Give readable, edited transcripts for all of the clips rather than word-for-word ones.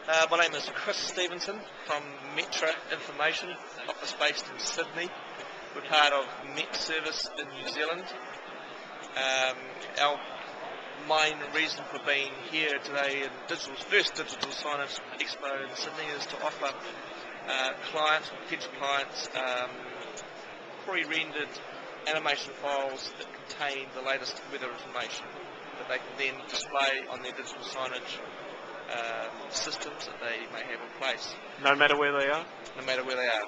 My name is Stephenson from Metra Information, office based in Sydney. We're part of Met Service in New Zealand. Our main reason for being here today in first Digital Signage Expo in Sydney is to offer clients, potential clients, pre-rendered animation files that contain the latest weather information that they can then display on their digital signage systems that they may have in place. No matter where they are? No matter where they are.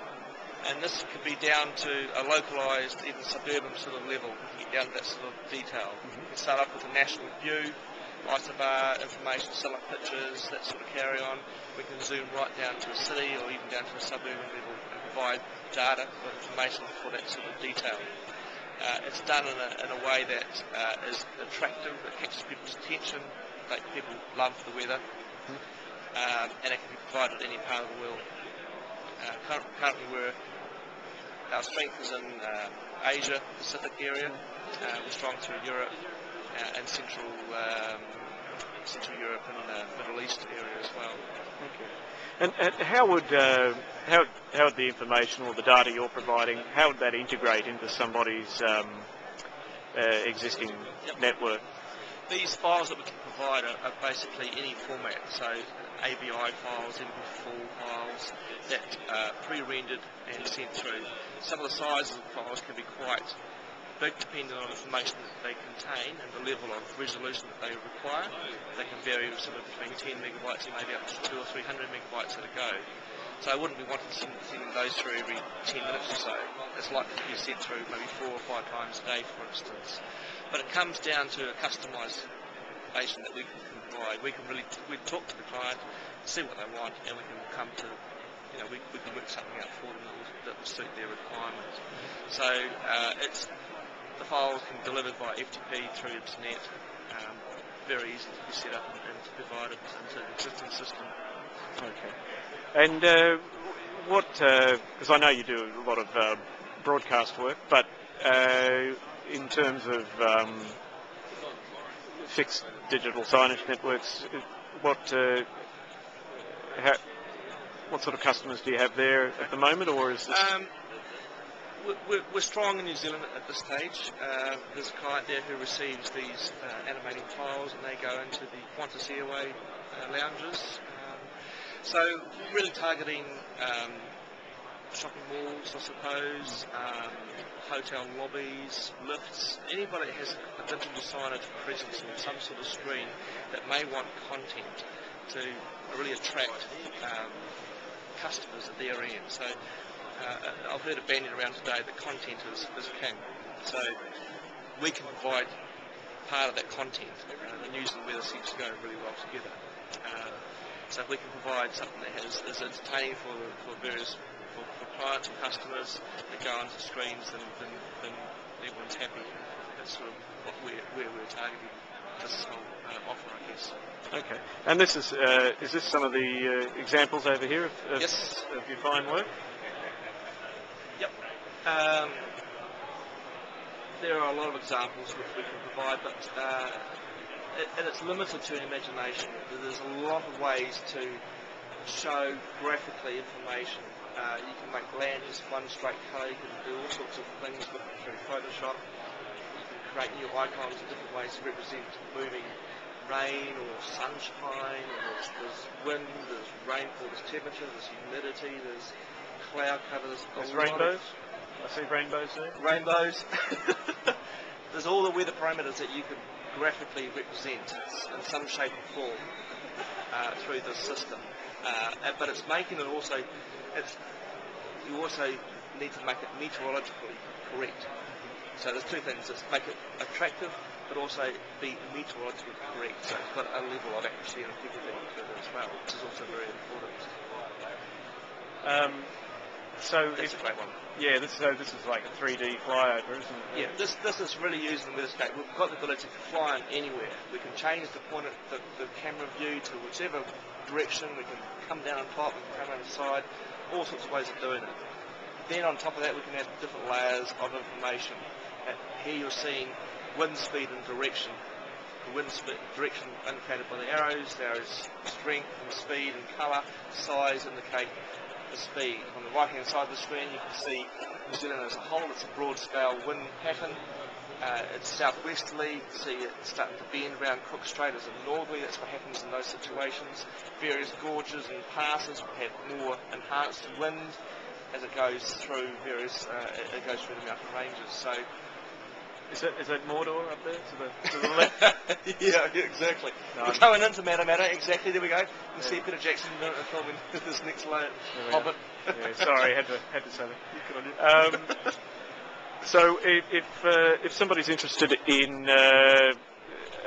And this could be down to a localised, even suburban sort of level, to get down to that sort of detail. You can start off with a national view, isobar information, satellite pictures, that sort of carry on. We can zoom right down to a city or even down to a suburban level and provide data or information for that sort of detail. It's done in a way that is attractive, it catches people's attention, like people love the weather, and it can be provided in any part of the world. Currently our strength is in Asia, Pacific area. We're strong through Europe and Central Europe and Middle East area as well. Okay. And how would the information or the data you're providing, how would that integrate into somebody's existing network? These files that we can provide are basically any format, so AVI files, MP4 files that are pre-rendered and sent through. Some of the sizes of the files can be quite big depending on information that they contain and the level of resolution that they require. They can vary sort of between 10 megabytes and maybe up to 200 or 300 megabytes at a go. So I wouldn't be wanting to send those through every 10 minutes or so. It's likely to be sent through maybe 4 or 5 times a day, for instance. But it comes down to a customisation that we can provide. We talk to the client, see what they want, and we can come to, we can work something out for them that will suit their requirements. So the files can be delivered by FTP through internet, very easy to be set up and to be provided into the existing system. Okay. And because I know you do a lot of broadcast work, but in terms of fixed digital signage networks, what sort of customers do you have there at the moment, or is this? We're strong in New Zealand at this stage. There's a client there who receives these animating files, and they go into the Qantas Airway lounges. So really targeting shopping malls, I suppose, hotel lobbies, lifts, anybody that has a digital signage presence or some sort of screen that may want content to really attract customers at their end. So I've heard it bandied around today that content is king. So we can provide part of that content. The news and weather seems to go really well together. So if we can provide something that is entertaining for clients or customers that go onto screens, then everyone's happy. That's sort of what where we're targeting this whole offer, I guess. Okay. And this is this some of the examples over here of your fine work? Yep. There are a lot of examples which we can provide, but and it's limited to imagination. There's a lot of ways to show graphically information. You can make land just one straight colour, you can do all sorts of things with it through Photoshop. You can create new icons in different ways to represent moving rain or sunshine, or there's wind, there's rainfall, there's temperature, there's humidity, there's cloud cover, there's rainbows. I see rainbows there. Rainbows. There's all the weather parameters that you can graphically represent in some shape or form through this system. But it's making it also, you also need to make it meteorologically correct. So there's two things: it's make it attractive, but also be meteorologically correct. So it's got a level of accuracy and integrity to it as well, which is also very important. So it's a great one. Yeah, this is like a 3D flyover, isn't it? Yeah, this is really used in Weatherscape. We've got the ability to fly on anywhere. We can change the point of the camera view to whichever direction. We can come down on top, we can come down the side, all sorts of ways of doing it. Then on top of that, we can add different layers of information. Here you're seeing wind speed and direction the wind direction indicated by the arrows strength and speed and colour, size indicate the speed. On the right hand side of the screen you can see New Zealand as a whole. It's a broad scale wind pattern. It's southwesterly. You can see it starting to bend around Cook Strait as a northerly. That's what happens in those situations. Various gorges and passes will have more enhanced wind as it goes through it goes through the mountain ranges. So is that Mordor up there to the left? Yeah, exactly. No, we're going into Matter, exactly. There we go. You can see Peter Jackson filming this next layer. Hobbit. Yeah, sorry, had to say that. So if somebody's interested in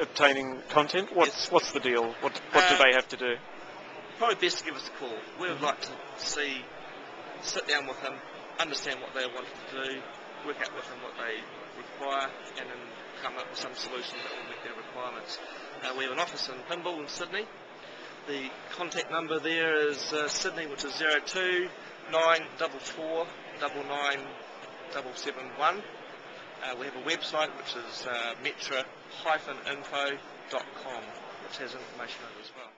obtaining content, what's the deal? What do they have to do? Probably best to give us a call. We would like to sit down with them, understand what they want to do, work out with them what they require, and then come up with some solutions that will meet their requirements. We have an office in Pymble in Sydney. The contact number there is Sydney, which is 02 944 99771. We have a website which is metra-info.com, which has information on it as well.